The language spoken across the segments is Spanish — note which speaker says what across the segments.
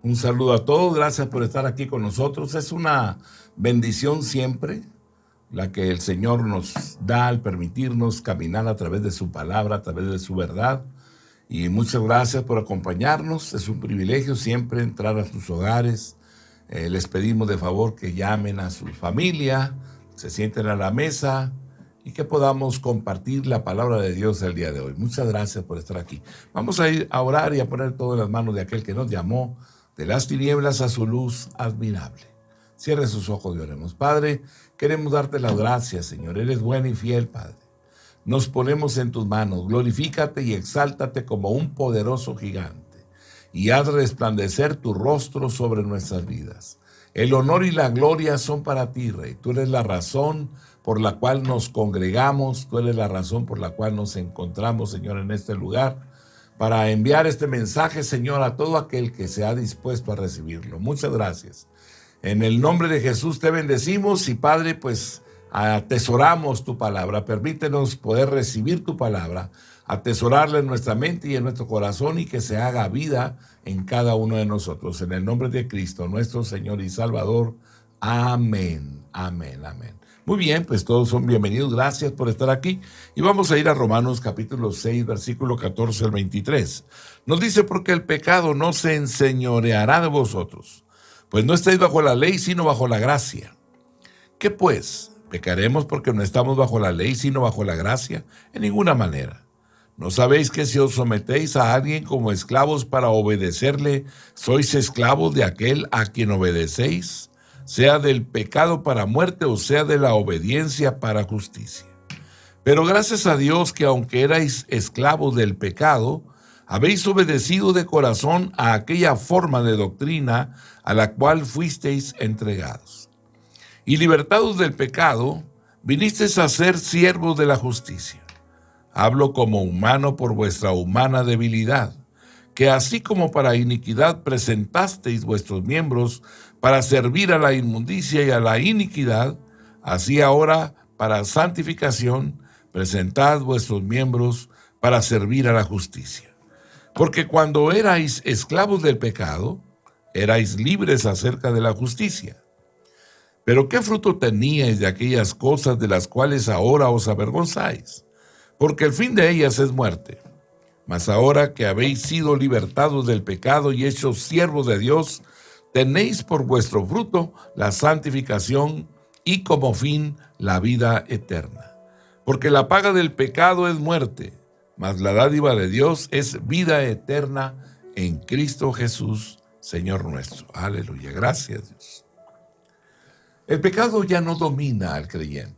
Speaker 1: Un saludo a todos, gracias por estar aquí con nosotros. Es una bendición siempre la que el Señor nos da al permitirnos caminar a través de su palabra, a través de su verdad. Y muchas gracias por acompañarnos. Es un privilegio siempre entrar a sus hogares. Les pedimos de favor que llamen a su familia, se sienten a la mesa y que podamos compartir la palabra de Dios el día de hoy. Muchas gracias por estar aquí. Vamos a ir a orar y a poner todo en las manos de aquel que nos llamó de las tinieblas a su luz admirable. Cierre sus ojos y oremos. Padre, queremos darte las gracias, Señor. Eres bueno y fiel, Padre. Nos ponemos en tus manos. Glorifícate y exáltate como un poderoso gigante y haz resplandecer tu rostro sobre nuestras vidas. El honor y la gloria son para ti, Rey. Tú eres la razón por la cual nos congregamos. Tú eres la razón por la cual nos encontramos, Señor, en este lugar, para enviar este mensaje, Señor, a todo aquel que se ha dispuesto a recibirlo. Muchas gracias. En el nombre de Jesús te bendecimos y, Padre, pues atesoramos tu palabra. Permítenos poder recibir tu palabra, atesorarla en nuestra mente y en nuestro corazón y que se haga vida en cada uno de nosotros. En el nombre de Cristo, nuestro Señor y Salvador. Amén, amén, amén. Muy bien, pues todos son bienvenidos. Gracias por estar aquí. Y vamos a ir a Romanos capítulo 6, versículo 14 al 23. Nos dice, porque el pecado no se enseñoreará de vosotros, pues no estáis bajo la ley, sino bajo la gracia. ¿Qué pues? ¿Pecaremos porque no estamos bajo la ley, sino bajo la gracia? En ninguna manera. ¿No sabéis que si os sometéis a alguien como esclavos para obedecerle, sois esclavos de aquel a quien obedecéis, sea del pecado para muerte o sea de la obediencia para justicia? Pero gracias a Dios que aunque erais esclavos del pecado, habéis obedecido de corazón a aquella forma de doctrina a la cual fuisteis entregados. Y libertados del pecado, vinisteis a ser siervos de la justicia. Hablo como humano por vuestra humana debilidad, que así como para iniquidad presentasteis vuestros miembros para servir a la inmundicia y a la iniquidad, así ahora para santificación presentad vuestros miembros para servir a la justicia. Porque cuando erais esclavos del pecado, erais libres acerca de la justicia. Pero ¿qué fruto teníais de aquellas cosas de las cuales ahora os avergonzáis? Porque el fin de ellas es muerte. Mas ahora que habéis sido libertados del pecado y hechos siervos de Dios, tenéis por vuestro fruto la santificación y como fin la vida eterna. Porque la paga del pecado es muerte, mas la dádiva de Dios es vida eterna en Cristo Jesús, Señor nuestro. Aleluya, gracias Dios. El pecado ya no domina al creyente.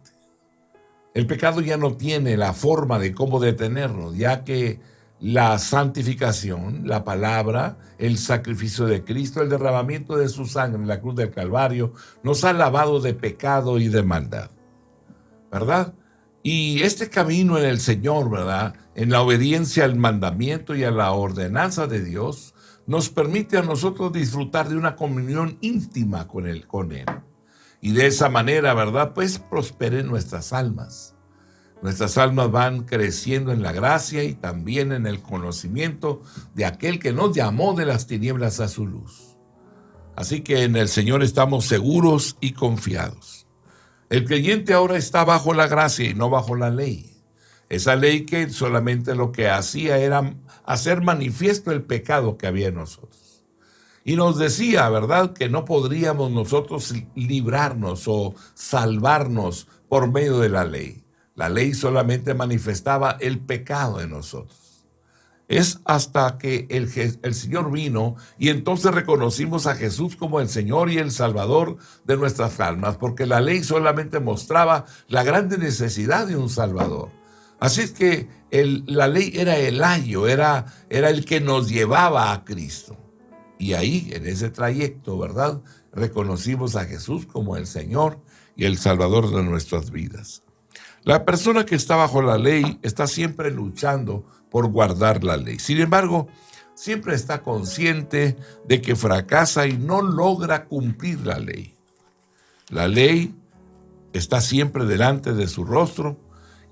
Speaker 1: El pecado ya no tiene la forma de cómo detenernos, ya que la santificación, la palabra, el sacrificio de Cristo, el derramamiento de su sangre en la cruz del Calvario, nos ha lavado de pecado y de maldad, ¿verdad? Y este camino en el Señor, ¿verdad?, en la obediencia al mandamiento y a la ordenanza de Dios, nos permite a nosotros disfrutar de una comunión íntima con Él. Y de esa manera, ¿verdad?, pues prosperen nuestras almas. Nuestras almas van creciendo en la gracia y también en el conocimiento de aquel que nos llamó de las tinieblas a su luz. Así que en el Señor estamos seguros y confiados. El creyente ahora está bajo la gracia y no bajo la ley. Esa ley que solamente lo que hacía era hacer manifiesto el pecado que había en nosotros. Y nos decía, ¿verdad?, que no podríamos nosotros librarnos o salvarnos por medio de la ley. La ley solamente manifestaba el pecado en nosotros. Es hasta que el Señor vino y entonces reconocimos a Jesús como el Señor y el Salvador de nuestras almas, porque la ley solamente mostraba la grande necesidad de un Salvador. Así es que la ley era el ayo, era el que nos llevaba a Cristo. Y ahí, en ese trayecto, ¿verdad?, reconocimos a Jesús como el Señor y el Salvador de nuestras vidas. La persona que está bajo la ley está siempre luchando por guardar la ley. Sin embargo, siempre está consciente de que fracasa y no logra cumplir la ley. La ley está siempre delante de su rostro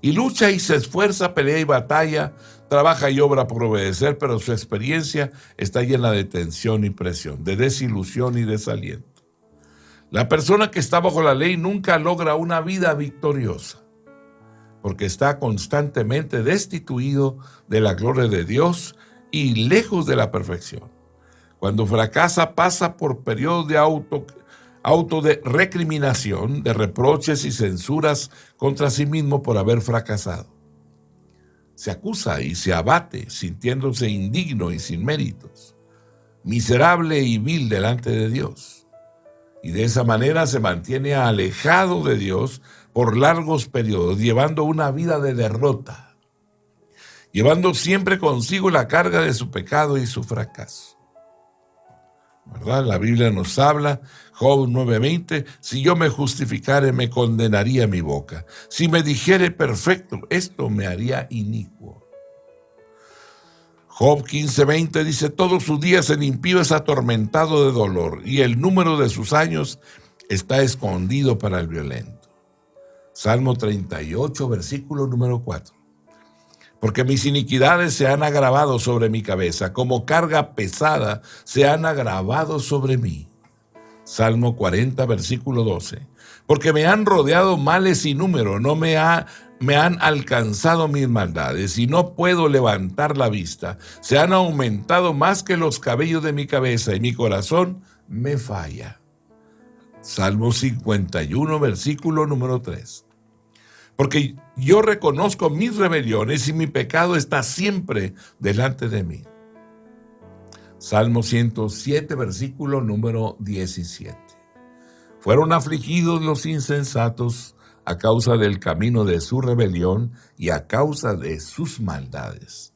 Speaker 1: Y lucha y se esfuerza, pelea y batalla, trabaja y obra por obedecer, pero su experiencia está llena de tensión y presión, de desilusión y desaliento. La persona que está bajo la ley nunca logra una vida victoriosa, porque está constantemente destituido de la gloria de Dios y lejos de la perfección. Cuando fracasa, pasa por periodos de recriminación, de reproches y censuras contra sí mismo por haber fracasado. Se acusa y se abate, sintiéndose indigno y sin méritos, miserable y vil delante de Dios. Y de esa manera se mantiene alejado de Dios por largos periodos, llevando una vida de derrota, llevando siempre consigo la carga de su pecado y su fracaso. ¿Verdad? La Biblia nos habla, Job 9:20, si yo me justificare, me condenaría mi boca. Si me dijere perfecto, esto me haría inicuo. Job 15:20 dice, todos sus días el impío es atormentado de dolor, y el número de sus años está escondido para el violento. Salmo 38, versículo número 4. Porque mis iniquidades se han agravado sobre mi cabeza, como carga pesada se han agravado sobre mí. Salmo 40, versículo 12. Porque me han rodeado males sin número, me han alcanzado mis maldades, y no puedo levantar la vista. Se han aumentado más que los cabellos de mi cabeza, y mi corazón me falla. Salmo 51, versículo número 3. Porque yo reconozco mis rebeliones y mi pecado está siempre delante de mí. Salmo 107, versículo número 17. Fueron afligidos los insensatos a causa del camino de su rebelión y a causa de sus maldades.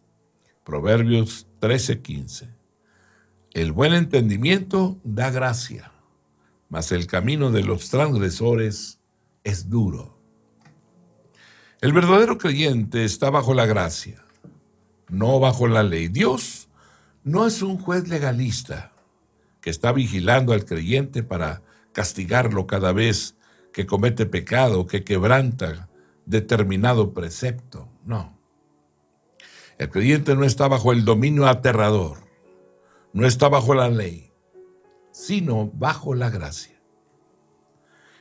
Speaker 1: Proverbios 13:15. El buen entendimiento da gracia, mas el camino de los transgresores es duro. El verdadero creyente está bajo la gracia, no bajo la ley. Dios no es un juez legalista que está vigilando al creyente para castigarlo cada vez que comete pecado, que quebranta determinado precepto. No. El creyente no está bajo el dominio aterrador, no está bajo la ley, sino bajo la gracia.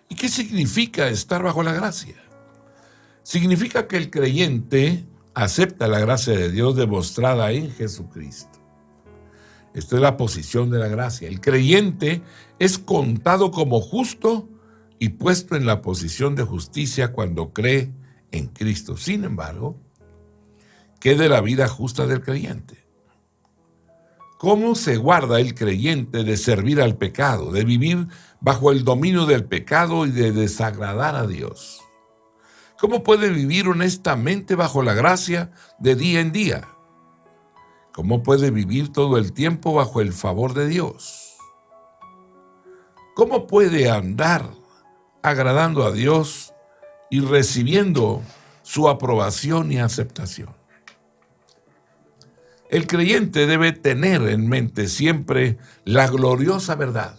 Speaker 1: ¿Y qué significa estar bajo la gracia? Significa que el creyente acepta la gracia de Dios demostrada en Jesucristo. Esta es la posición de la gracia. El creyente es contado como justo y puesto en la posición de justicia cuando cree en Cristo. Sin embargo, ¿qué de la vida justa del creyente? ¿Cómo se guarda el creyente de servir al pecado, de vivir bajo el dominio del pecado y de desagradar a Dios? ¿Cómo puede vivir honestamente bajo la gracia de día en día? ¿Cómo puede vivir todo el tiempo bajo el favor de Dios? ¿Cómo puede andar agradando a Dios y recibiendo su aprobación y aceptación? El creyente debe tener en mente siempre la gloriosa verdad.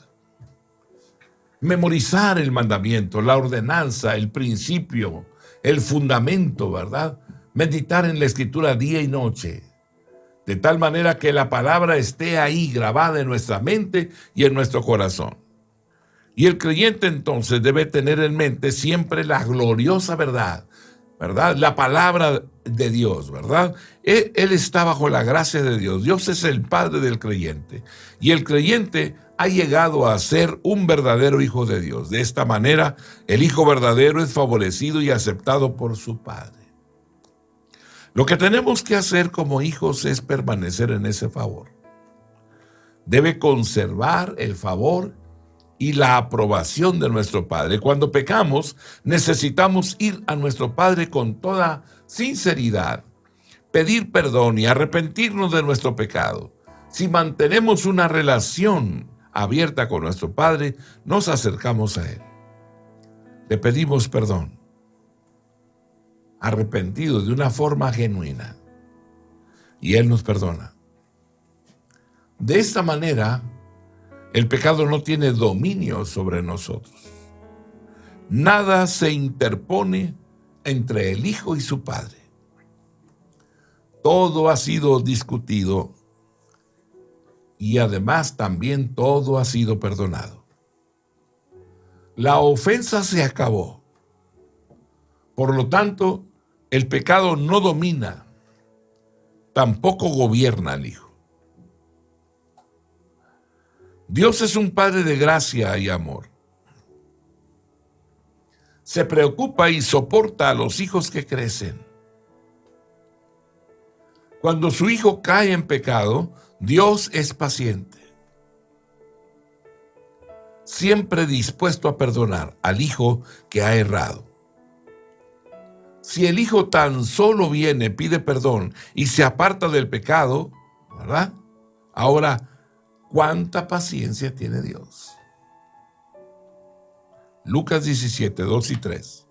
Speaker 1: Memorizar el mandamiento, la ordenanza, el principio, el fundamento, ¿verdad? Meditar en la Escritura día y noche, de tal manera que la palabra esté ahí grabada en nuestra mente y en nuestro corazón. Y el creyente entonces debe tener en mente siempre la gloriosa verdad, ¿verdad? La palabra de Dios, ¿verdad? Él está bajo la gracia de Dios. Dios es el Padre del creyente. Y el creyente ha llegado a ser un verdadero hijo de Dios. De esta manera, el hijo verdadero es favorecido y aceptado por su Padre. Lo que tenemos que hacer como hijos es permanecer en ese favor. Debe conservar el favor y la aprobación de nuestro Padre. Cuando pecamos, necesitamos ir a nuestro Padre con toda sinceridad, pedir perdón y arrepentirnos de nuestro pecado. Si mantenemos una relación abierta con nuestro Padre, nos acercamos a Él. Le pedimos perdón, arrepentidos de una forma genuina, y Él nos perdona. De esta manera, el pecado no tiene dominio sobre nosotros. Nada se interpone entre el hijo y su padre. Todo ha sido discutido y además también todo ha sido perdonado. La ofensa se acabó. Por lo tanto, el pecado no domina, tampoco gobierna al hijo. Dios es un Padre de gracia y amor. Se preocupa y soporta a los hijos que crecen. Cuando su hijo cae en pecado, Dios es paciente, siempre dispuesto a perdonar al hijo que ha errado. Si el hijo tan solo viene, pide perdón y se aparta del pecado, ¿verdad? Ahora, ¿cuánta paciencia tiene Dios? Lucas 17, 2 y 3.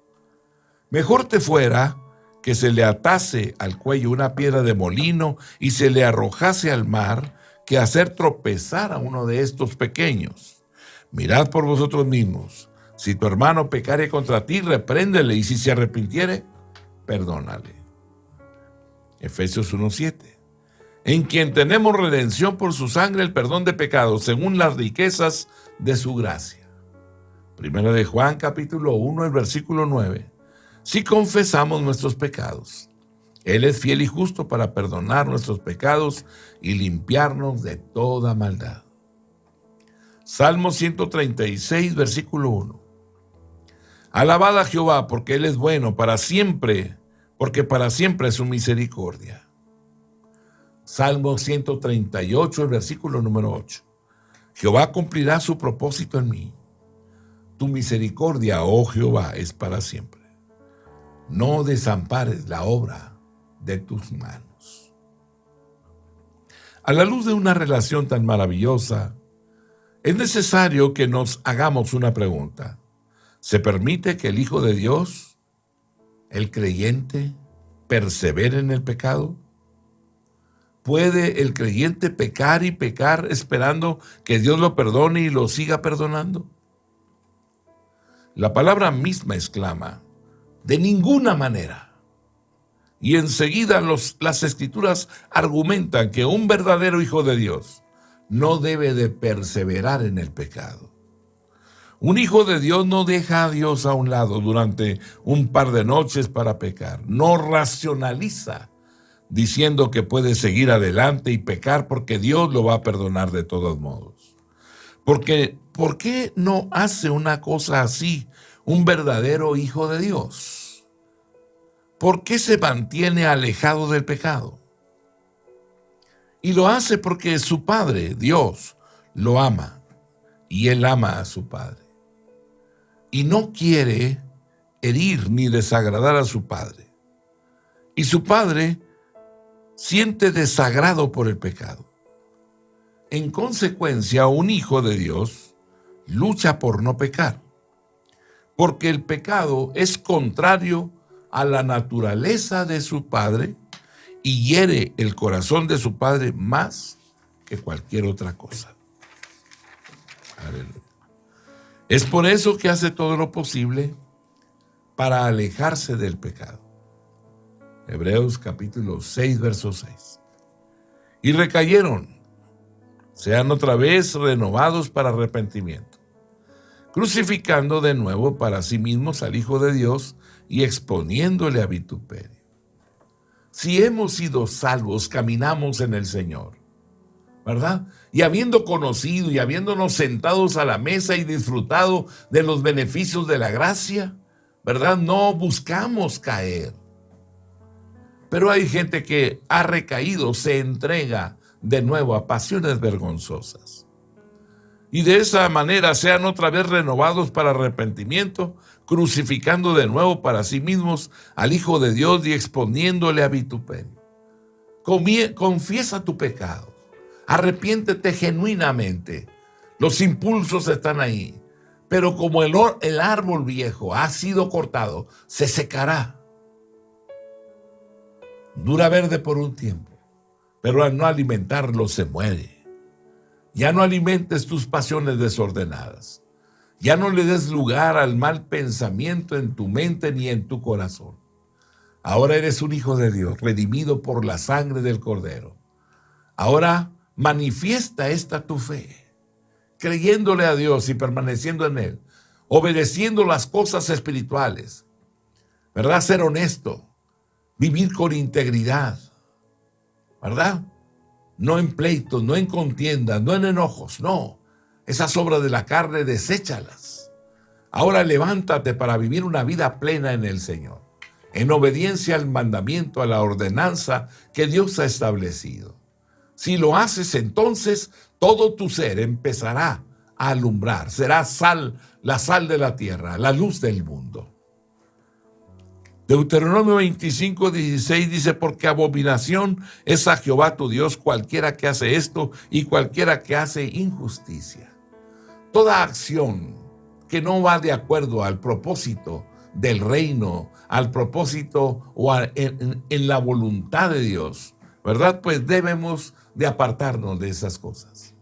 Speaker 1: Mejor te fuera que se le atase al cuello una piedra de molino y se le arrojase al mar, que hacer tropezar a uno de estos pequeños. Mirad por vosotros mismos. Si tu hermano pecare contra ti, repréndele, y si se arrepintiere, perdónale. Efesios 1:7. En quien tenemos redención por su sangre, el perdón de pecados, según las riquezas de su gracia. Primera de Juan, capítulo 1, el versículo 9. Si confesamos nuestros pecados, Él es fiel y justo para perdonar nuestros pecados y limpiarnos de toda maldad. Salmo 136, versículo 1. Alabad a Jehová, porque Él es bueno para siempre, porque para siempre es su misericordia. Salmo 138, el versículo número 8. Jehová cumplirá su propósito en mí. Tu misericordia, oh Jehová, es para siempre. No desampares la obra de tus manos. A la luz de una relación tan maravillosa, es necesario que nos hagamos una pregunta. ¿Se permite que el Hijo de Dios, el creyente, persevere en el pecado? ¿Puede el creyente pecar y pecar esperando que Dios lo perdone y lo siga perdonando? La palabra misma exclama: de ninguna manera. Y enseguida las Escrituras argumentan que un verdadero hijo de Dios no debe de perseverar en el pecado. Un hijo de Dios no deja a Dios a un lado durante un par de noches para pecar. No racionaliza diciendo que puede seguir adelante y pecar porque Dios lo va a perdonar de todos modos. Porque, ¿por qué no hace una cosa así un verdadero hijo de Dios? ¿Por qué se mantiene alejado del pecado? Y lo hace porque su Padre, Dios, lo ama, y Él ama a su Padre. Y no quiere herir ni desagradar a su Padre. Y su Padre siente desagrado por el pecado. En consecuencia, un hijo de Dios lucha por no pecar, porque el pecado es contrario a la naturaleza de su Padre y hiere el corazón de su Padre más que cualquier otra cosa. Aleluya. Es por eso que hace todo lo posible para alejarse del pecado. Hebreos capítulo 6, verso 6. Y recayeron, sean otra vez renovados para arrepentimiento, crucificando de nuevo para sí mismos al Hijo de Dios y exponiéndole a vituperio. Si hemos sido salvos, caminamos en el Señor, ¿verdad? Y habiendo conocido y habiéndonos sentados a la mesa y disfrutado de los beneficios de la gracia, ¿verdad? No buscamos caer. Pero hay gente que ha recaído, se entrega de nuevo a pasiones vergonzosas. Y de esa manera sean otra vez renovados para arrepentimiento, crucificando de nuevo para sí mismos al Hijo de Dios y exponiéndole a vituperio. Confiesa tu pecado, arrepiéntete genuinamente. Los impulsos están ahí, pero como el árbol viejo ha sido cortado, se secará. Dura verde por un tiempo, pero al no alimentarlo se muere. Ya no alimentes tus pasiones desordenadas. Ya no le des lugar al mal pensamiento en tu mente ni en tu corazón. Ahora eres un hijo de Dios, redimido por la sangre del Cordero. Ahora manifiesta esta tu fe, creyéndole a Dios y permaneciendo en Él, obedeciendo las cosas espirituales, ¿verdad? Ser honesto, vivir con integridad, ¿verdad? No en pleitos, no en contiendas, no en enojos, no. Esas obras de la carne, deséchalas. Ahora levántate para vivir una vida plena en el Señor, en obediencia al mandamiento, a la ordenanza que Dios ha establecido. Si lo haces, entonces todo tu ser empezará a alumbrar. Será sal, la sal de la tierra, la luz del mundo. Deuteronomio 25:16 dice, porque abominación es a Jehová tu Dios cualquiera que hace esto y cualquiera que hace injusticia. Toda acción que no va de acuerdo al propósito del reino, al propósito o en la voluntad de Dios, ¿verdad? Pues debemos de apartarnos de esas cosas.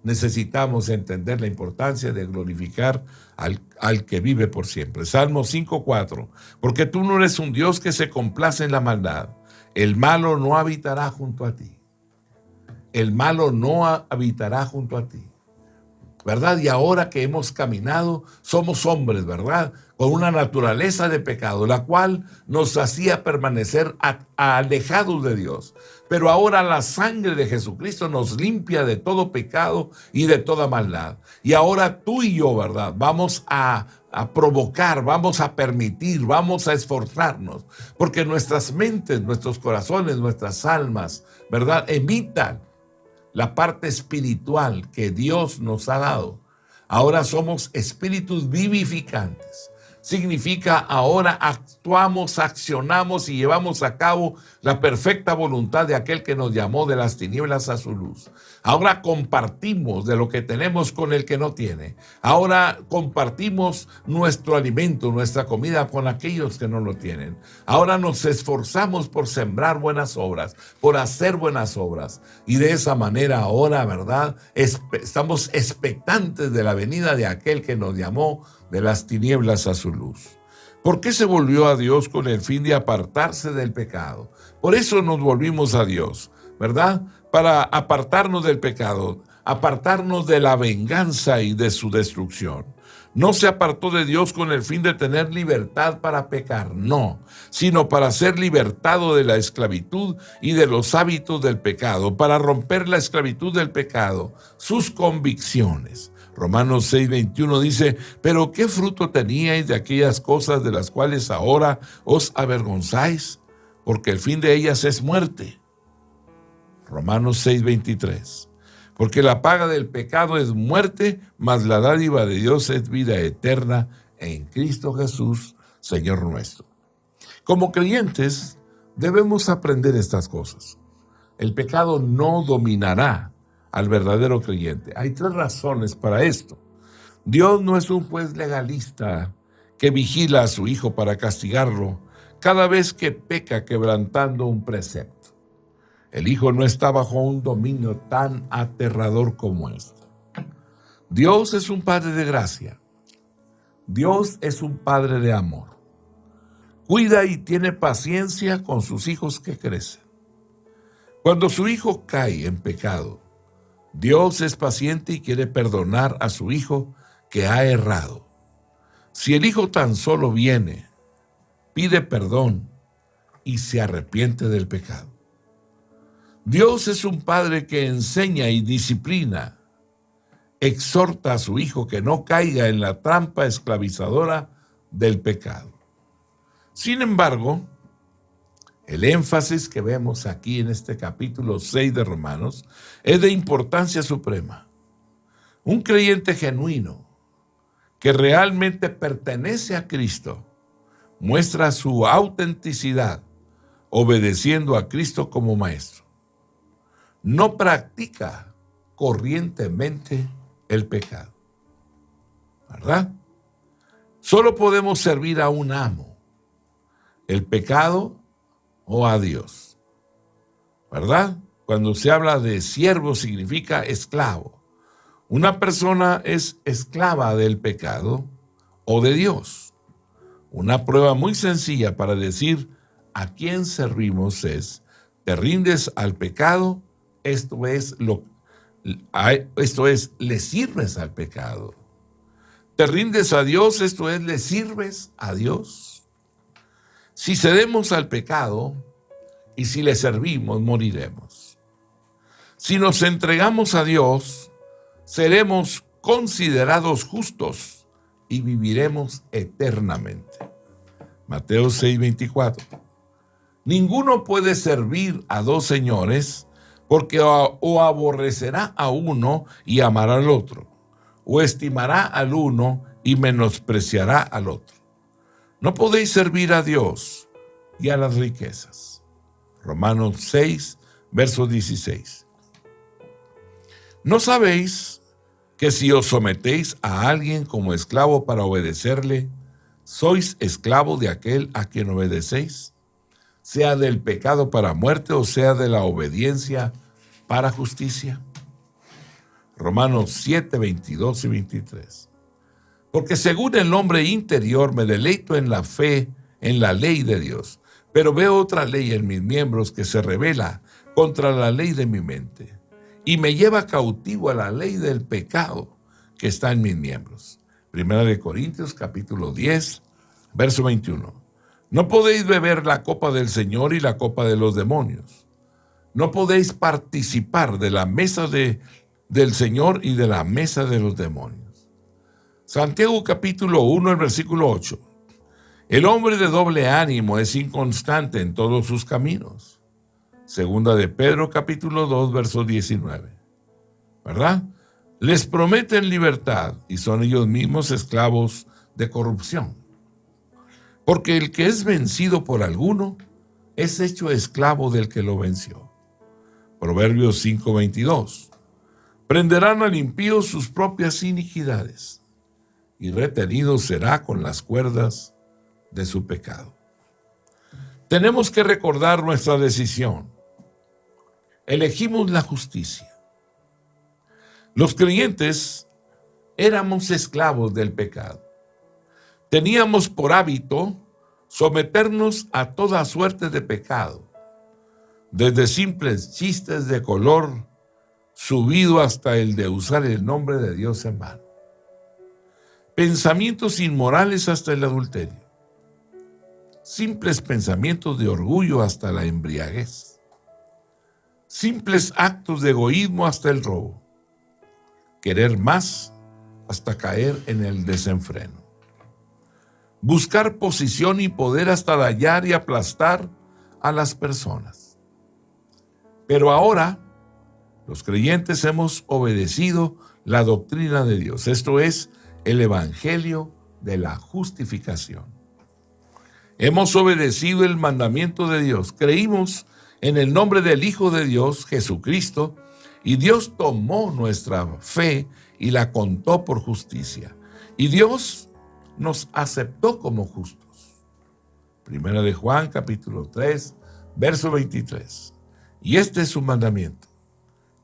Speaker 1: Necesitamos entender la importancia de glorificar al que vive por siempre. Salmo 5:4, porque tú no eres un Dios que se complace en la maldad. El malo no habitará junto a ti. El malo no habitará junto a ti, ¿verdad? Y ahora que hemos caminado, somos hombres, ¿verdad? Con una naturaleza de pecado, la cual nos hacía permanecer alejados de Dios. Pero ahora la sangre de Jesucristo nos limpia de todo pecado y de toda maldad. Y ahora tú y yo, ¿verdad? Vamos a provocar, vamos a permitir, vamos a esforzarnos, porque nuestras mentes, nuestros corazones, nuestras almas, ¿verdad? Emitan la parte espiritual que Dios nos ha dado. Ahora somos espíritus vivificantes. Significa ahora actuamos, accionamos y llevamos a cabo la perfecta voluntad de aquel que nos llamó de las tinieblas a su luz. Ahora compartimos de lo que tenemos con el que no tiene. Ahora compartimos nuestro alimento, nuestra comida con aquellos que no lo tienen. Ahora nos esforzamos por sembrar buenas obras, por hacer buenas obras. Y de esa manera ahora, ¿verdad? Estamos expectantes de la venida de aquel que nos llamó de las tinieblas a su luz. ¿Por qué se volvió a Dios? Con el fin de apartarse del pecado. Por eso nos volvimos a Dios, ¿verdad? Para apartarnos del pecado, apartarnos de la venganza y de su destrucción. No se apartó de Dios con el fin de tener libertad para pecar, no, sino para ser libertado de la esclavitud y de los hábitos del pecado, para romper la esclavitud del pecado, sus convicciones. Romanos 6:21 dice, pero ¿qué fruto teníais de aquellas cosas de las cuales ahora os avergonzáis? Porque el fin de ellas es muerte. Romanos 6:23, porque la paga del pecado es muerte, mas la dádiva de Dios es vida eterna en Cristo Jesús, Señor nuestro. Como creyentes debemos aprender estas cosas. El pecado no dominará al verdadero creyente. Hay 3 razones para esto. Dios no es un juez legalista que vigila a su hijo para castigarlo cada vez que peca quebrantando un precepto. El hijo no está bajo un dominio tan aterrador como este. Dios es un Padre de gracia. Dios es un Padre de amor. Cuida y tiene paciencia con sus hijos que crecen. Cuando su hijo cae en pecado, Dios es paciente y quiere perdonar a su hijo que ha errado. Si el hijo tan solo viene, pide perdón y se arrepiente del pecado. Dios es un padre que enseña y disciplina, exhorta a su hijo que no caiga en la trampa esclavizadora del pecado. Sin embargo, el énfasis que vemos aquí en este capítulo 6 de Romanos es de importancia suprema. Un creyente genuino que realmente pertenece a Cristo muestra su autenticidad obedeciendo a Cristo como maestro. No practica corrientemente el pecado, ¿verdad? Solo podemos servir a un amo, el pecado o a Dios, ¿verdad? Cuando se habla de siervo significa esclavo. Una persona es esclava del pecado o de Dios. Una prueba muy sencilla para decir a quién servimos es, te rindes al pecado, esto es, le sirves al pecado. Te rindes a Dios, esto es, le sirves a Dios. Si cedemos al pecado y si le servimos, moriremos. Si nos entregamos a Dios, seremos considerados justos y viviremos eternamente. Mateo 6:24. Ninguno puede servir a dos señores, porque o aborrecerá a uno y amará al otro, o estimará al uno y menospreciará al otro. No podéis servir a Dios y a las riquezas. Romanos 6, verso 16. ¿No sabéis que si os sometéis a alguien como esclavo para obedecerle, sois esclavo de aquel a quien obedecéis, sea del pecado para muerte o sea de la obediencia para justicia? Romanos 7, 22 y 23. Porque según el hombre interior me deleito en la fe, en la ley de Dios, pero veo otra ley en mis miembros que se rebela contra la ley de mi mente y me lleva cautivo a la ley del pecado que está en mis miembros. Primera de Corintios, capítulo 10, verso 21. No podéis beber la copa del Señor y la copa de los demonios. No podéis participar de la mesa del Señor y de la mesa de los demonios. Santiago capítulo 1, el versículo 8. El hombre de doble ánimo es inconstante en todos sus caminos. Segunda de Pedro capítulo 2, verso 19. ¿Verdad? Les prometen libertad y son ellos mismos esclavos de corrupción. Porque el que es vencido por alguno es hecho esclavo del que lo venció. Proverbios 5:22. Prenderán al impío sus propias iniquidades, y retenido será con las cuerdas de su pecado. Tenemos que recordar nuestra decisión. Elegimos la justicia. Los creyentes éramos esclavos del pecado. Teníamos por hábito someternos a toda suerte de pecado, desde simples chistes de color subido hasta el de usar el nombre de Dios en vano. Pensamientos inmorales hasta el adulterio. Simples pensamientos de orgullo hasta la embriaguez. Simples actos de egoísmo hasta el robo. Querer más hasta caer en el desenfreno. Buscar posición y poder hasta dañar y aplastar a las personas. Pero ahora, los creyentes hemos obedecido la doctrina de Dios. Esto es el evangelio de la justificación. Hemos obedecido el mandamiento de Dios. Creímos en el nombre del Hijo de Dios, Jesucristo, y Dios tomó nuestra fe y la contó por justicia. Y Dios nos aceptó como justos. Primera de Juan, capítulo 3, verso 23. Y este es su mandamiento,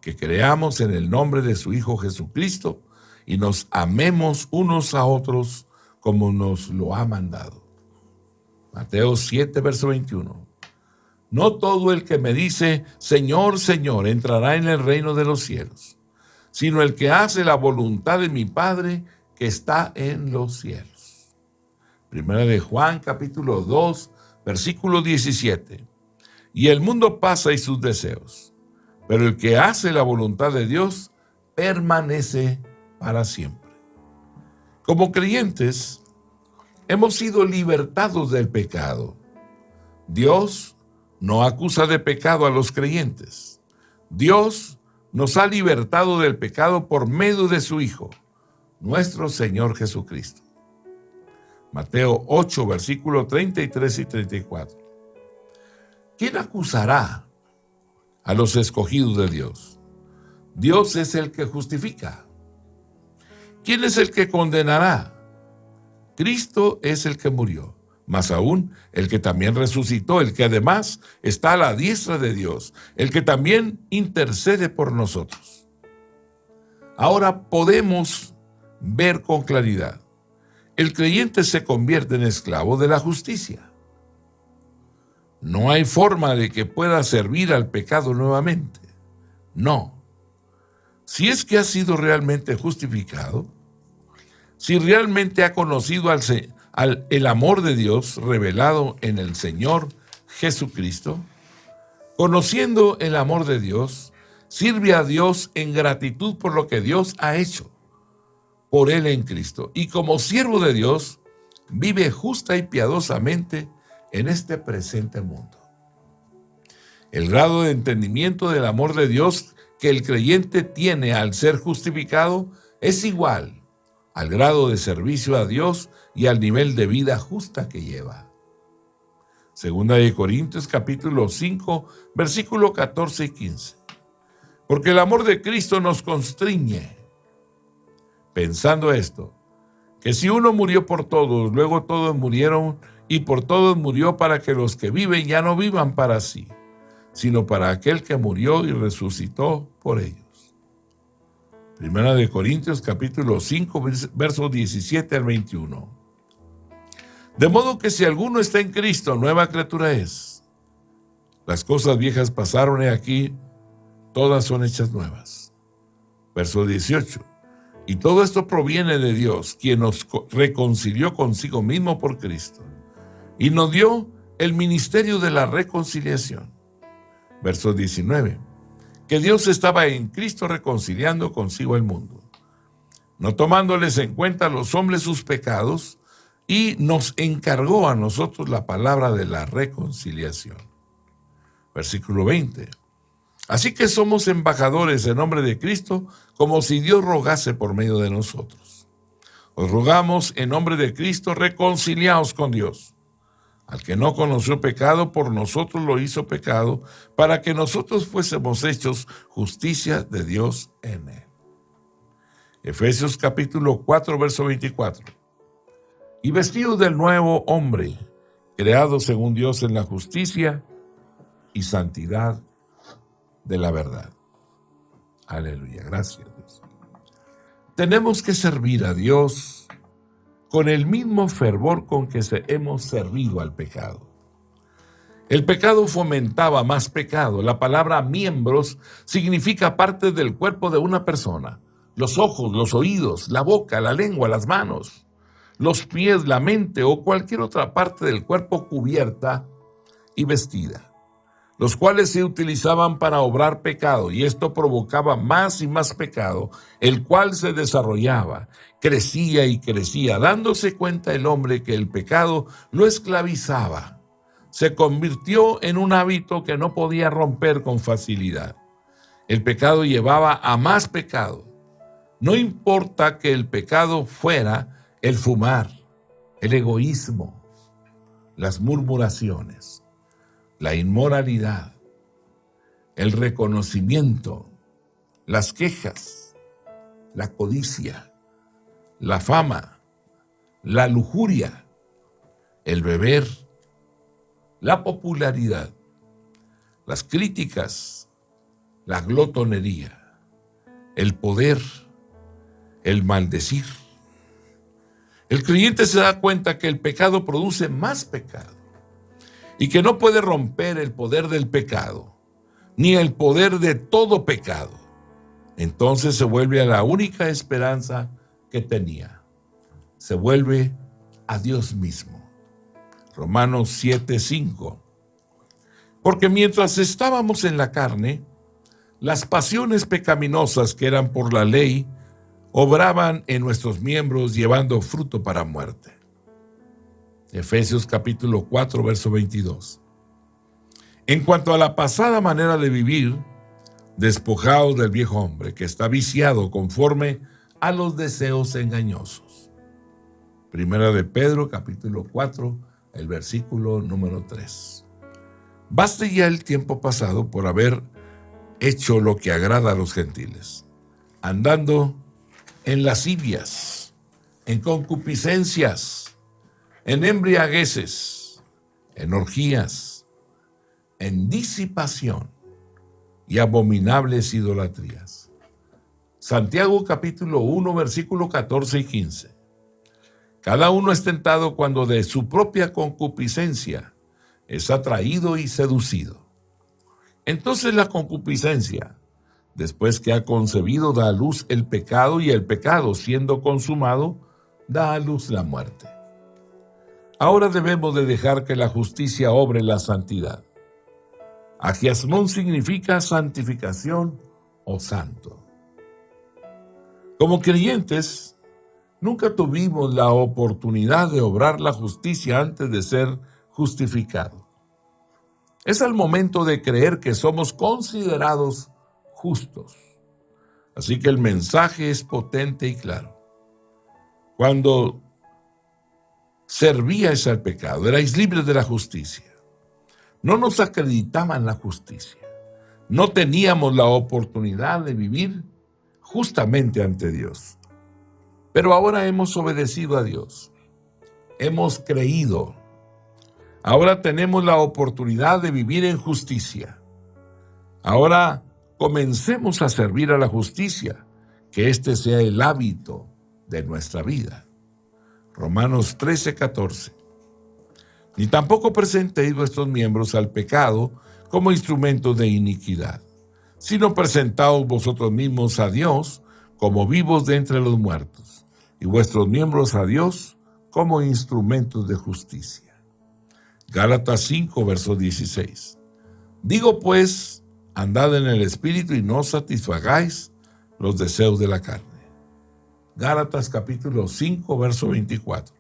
Speaker 1: que creamos en el nombre de su Hijo Jesucristo y nos amemos unos a otros como nos lo ha mandado. Mateo 7, verso 21. No todo el que me dice, Señor, Señor, entrará en el reino de los cielos, sino el que hace la voluntad de mi Padre que está en los cielos. Primera de Juan, capítulo 2, versículo 17. Y el mundo pasa y sus deseos, pero el que hace la voluntad de Dios permanece para siempre. Como creyentes, hemos sido libertados del pecado. Dios no acusa de pecado a los creyentes. Dios nos ha libertado del pecado por medio de su Hijo, nuestro Señor Jesucristo. Mateo 8, versículos 33 y 34. ¿Quién acusará a los escogidos de Dios? Dios es el que justifica. ¿Quién es el que condenará? Cristo es el que murió, más aún el que también resucitó, el que además está a la diestra de Dios, el que también intercede por nosotros. Ahora podemos ver con claridad. El creyente se convierte en esclavo de la justicia. No hay forma de que pueda servir al pecado nuevamente. No. Si es que ha sido realmente justificado, si realmente ha conocido el amor de Dios revelado en el Señor Jesucristo, conociendo el amor de Dios, sirve a Dios en gratitud por lo que Dios ha hecho por él en Cristo. Y como siervo de Dios, vive justa y piadosamente en este presente mundo. El grado de entendimiento del amor de Dios que el creyente tiene al ser justificado es igual al grado de servicio a Dios y al nivel de vida justa que lleva. Segunda de Corintios capítulo 5, versículo 14 y 15. Porque el amor de Cristo nos constriñe, pensando esto, que si uno murió por todos, luego todos murieron, y por todos murió para que los que viven ya no vivan para sí, sino para aquel que murió y resucitó por ellos. Primera de Corintios capítulo 5, versos 17 al 21. De modo que si alguno está en Cristo, nueva criatura es. Las cosas viejas pasaron, y aquí todas son hechas nuevas. Verso 18. Y todo esto proviene de Dios, quien nos reconcilió consigo mismo por Cristo, y nos dio el ministerio de la reconciliación. Verso 19. Que Dios estaba en Cristo reconciliando consigo el mundo, no tomándoles en cuenta a los hombres sus pecados, y nos encargó a nosotros la palabra de la reconciliación. Versículo 20. Así que somos embajadores en nombre de Cristo, como si Dios rogase por medio de nosotros. Os rogamos en nombre de Cristo, reconciliaos con Dios. Al que no conoció pecado, por nosotros lo hizo pecado, para que nosotros fuésemos hechos justicia de Dios en él. Efesios capítulo 4, verso 24. Y vestidos del nuevo hombre, creado según Dios en la justicia y santidad de la verdad. Aleluya, gracias Dios. Tenemos que servir a Dios con el mismo fervor con que hemos servido al pecado. El pecado fomentaba más pecado. La palabra miembros significa parte del cuerpo de una persona. Los ojos, los oídos, la boca, la lengua, las manos, los pies, la mente o cualquier otra parte del cuerpo cubierta y vestida, los cuales se utilizaban para obrar pecado, y esto provocaba más y más pecado, el cual se desarrollaba, crecía y crecía, dándose cuenta el hombre que el pecado lo esclavizaba. Se convirtió en un hábito que no podía romper con facilidad. El pecado llevaba a más pecado. No importa que el pecado fuera el fumar, el egoísmo, las murmuraciones, la inmoralidad, el reconocimiento, las quejas, la codicia, la fama, la lujuria, el beber, la popularidad, las críticas, la glotonería, el poder, el maldecir. El creyente se da cuenta que el pecado produce más pecado y que no puede romper el poder del pecado, ni el poder de todo pecado. Entonces se vuelve a la única esperanza que tenía. Se vuelve a Dios mismo. Romanos 7:5. Porque mientras estábamos en la carne, las pasiones pecaminosas que eran por la ley obraban en nuestros miembros, llevando fruto para muerte. Efesios capítulo 4, verso 22. En cuanto a la pasada manera de vivir, despojaos del viejo hombre que está viciado conforme a los deseos engañosos. Primera de Pedro capítulo 4, el versículo número 3. Baste ya el tiempo pasado por haber hecho lo que agrada a los gentiles, andando en lascivias, en concupiscencias, en embriagueces, en orgías, en disipación y abominables idolatrías. Santiago capítulo 1, versículo 14 y 15. Cada uno es tentado cuando de su propia concupiscencia es atraído y seducido. Entonces la concupiscencia, después que ha concebido, da a luz el pecado, y el pecado, siendo consumado, da a luz la muerte. Ahora debemos de dejar que la justicia obre la santidad. Agiasmón significa santificación o santo. Como creyentes, nunca tuvimos la oportunidad de obrar la justicia antes de ser justificados. Es el momento de creer que somos considerados justos. Así que el mensaje es potente y claro. Cuando servíais al pecado, erais libres de la justicia. No nos acreditaban la justicia. No teníamos la oportunidad de vivir justamente ante Dios. Pero ahora hemos obedecido a Dios. Hemos creído. Ahora tenemos la oportunidad de vivir en justicia. Ahora comencemos a servir a la justicia, que este sea el hábito de nuestra vida. Romanos 13:14. Ni tampoco presentéis vuestros miembros al pecado como instrumentos de iniquidad, sino presentaos vosotros mismos a Dios como vivos de entre los muertos, y vuestros miembros a Dios como instrumentos de justicia. Gálatas 5, verso 16. Digo pues, andad en el Espíritu y no satisfagáis los deseos de la carne. Gálatas capítulo 5, verso 24.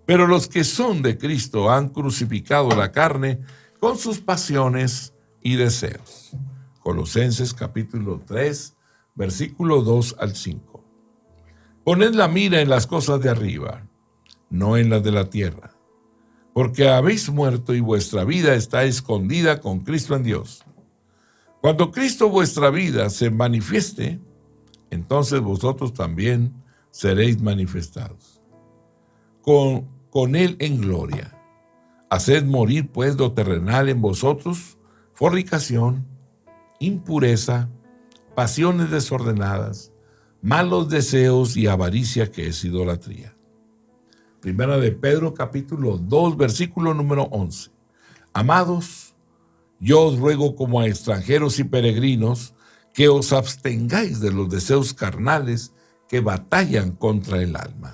Speaker 1: Pero los que son de Cristo han crucificado la carne con sus pasiones y deseos. Colosenses capítulo 3, versículo 2 al 5. Poned la mira en las cosas de arriba, no en las de la tierra, porque habéis muerto y vuestra vida está escondida con Cristo en Dios. Cuando Cristo vuestra vida se manifieste, entonces vosotros también seréis manifestados con Él en gloria. Haced morir pues lo terrenal en vosotros: fornicación, impureza, pasiones desordenadas, malos deseos y avaricia, que es idolatría. Primera de Pedro capítulo 2, versículo número 11. Amados, yo os ruego como a extranjeros y peregrinos que os abstengáis de los deseos carnales que batallan contra el alma.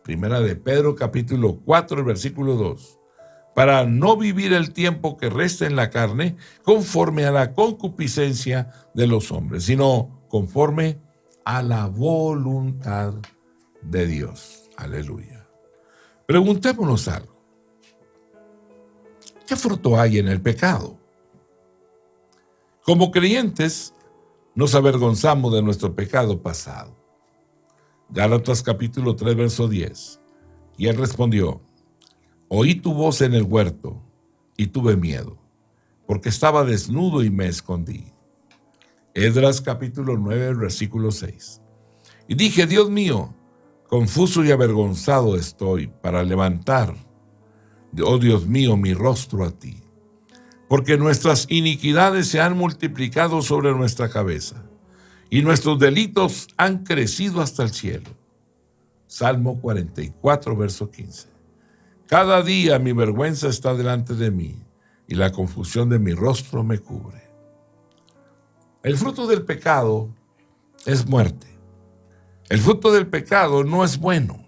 Speaker 1: Primera de Pedro capítulo 4, versículo 2. Para no vivir el tiempo que resta en la carne conforme a la concupiscencia de los hombres, sino conforme a la voluntad de Dios. Aleluya. Preguntémonos algo. ¿Qué fruto hay en el pecado? Como creyentes, nos avergonzamos de nuestro pecado pasado. Gálatas capítulo 3, verso 10. Y él respondió: oí tu voz en el huerto y tuve miedo, porque estaba desnudo y me escondí. Esdras capítulo 9, versículo 6. Y dije: Dios mío, confuso y avergonzado estoy para levantar, oh Dios mío, mi rostro a ti, porque nuestras iniquidades se han multiplicado sobre nuestra cabeza, y nuestros delitos han crecido hasta el cielo. Salmo 44, verso 15. Cada día mi vergüenza está delante de mí, y la confusión de mi rostro me cubre. El fruto del pecado es muerte. El fruto del pecado no es bueno.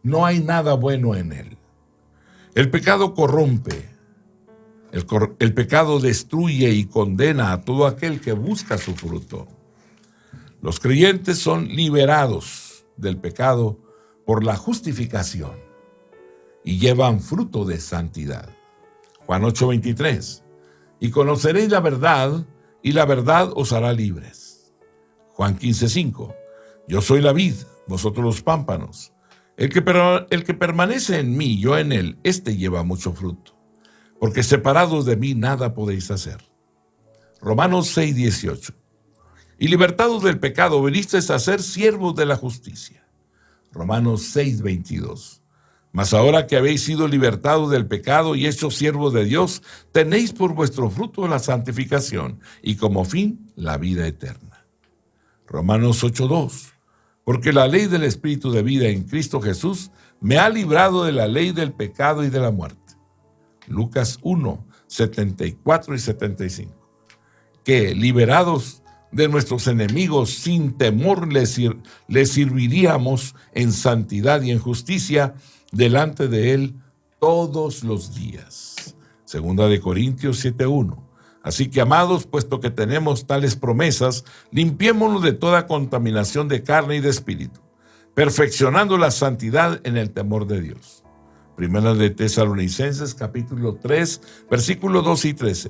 Speaker 1: No hay nada bueno en él. El pecado corrompe. El pecado destruye y condena a todo aquel que busca su fruto. Los creyentes son liberados del pecado por la justificación y llevan fruto de santidad. Juan 8:23. Y conoceréis la verdad, y la verdad os hará libres. Juan 15:5. Yo soy la vid, vosotros los pámpanos. El que permanece en mí, yo en él, éste lleva mucho fruto, porque separados de mí nada podéis hacer. Romanos 6:18. Y libertados del pecado, venisteis a ser siervos de la justicia. Romanos 6:22. Mas ahora que habéis sido libertados del pecado y hechos siervos de Dios, tenéis por vuestro fruto la santificación y como fin la vida eterna. Romanos 8:2. Porque la ley del Espíritu de vida en Cristo Jesús me ha librado de la ley del pecado y de la muerte. Lucas 1, 74 y 75. Que liberados de nuestros enemigos sin temor les serviríamos en santidad y en justicia delante de Él todos los días. Segunda de Corintios 7:1. Así que, amados, puesto que tenemos tales promesas, limpiémonos de toda contaminación de carne y de espíritu, perfeccionando la santidad en el temor de Dios. Primera de Tesalonicenses, capítulo 3, versículos 12 y 13.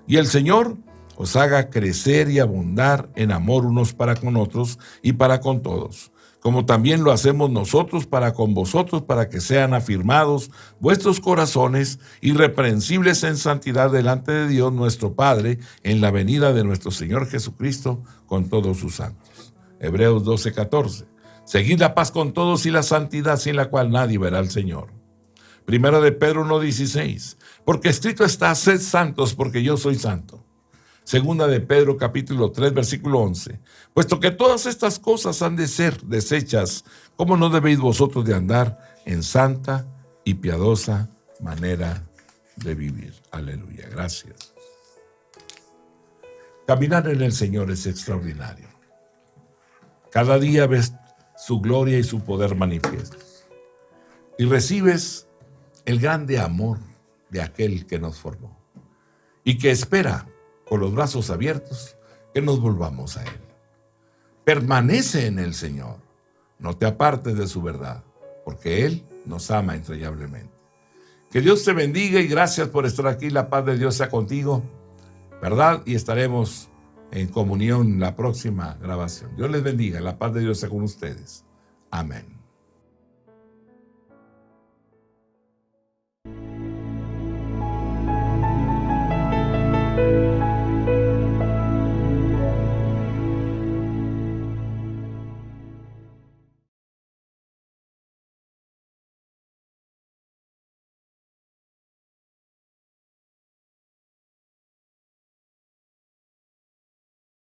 Speaker 1: Y el Señor os haga crecer y abundar en amor unos para con otros y para con todos, como también lo hacemos nosotros para con vosotros, para que sean afirmados vuestros corazones irreprensibles en santidad delante de Dios nuestro Padre, en la venida de nuestro Señor Jesucristo con todos sus santos. Hebreos 12:14. Seguid la paz con todos y la santidad, sin la cual nadie verá al Señor. Primera de Pedro 1:16. Porque escrito está: sed santos, porque yo soy santo. Segunda de Pedro, capítulo 3, versículo 11. Puesto que todas estas cosas han de ser deshechas, ¿cómo no debéis vosotros de andar en santa y piadosa manera de vivir? Aleluya, gracias. Caminar en el Señor es extraordinario. Cada día ves su gloria y su poder manifiestos. Y recibes el grande amor de aquel que nos formó y que espera con los brazos abiertos que nos volvamos a Él. Permanece en el Señor, no te apartes de su verdad, porque Él nos ama entrañablemente. Que Dios te bendiga y gracias por estar aquí. La paz de Dios sea contigo, ¿verdad? Y estaremos en comunión en la próxima grabación. Dios les bendiga, la paz de Dios sea con ustedes. Amén.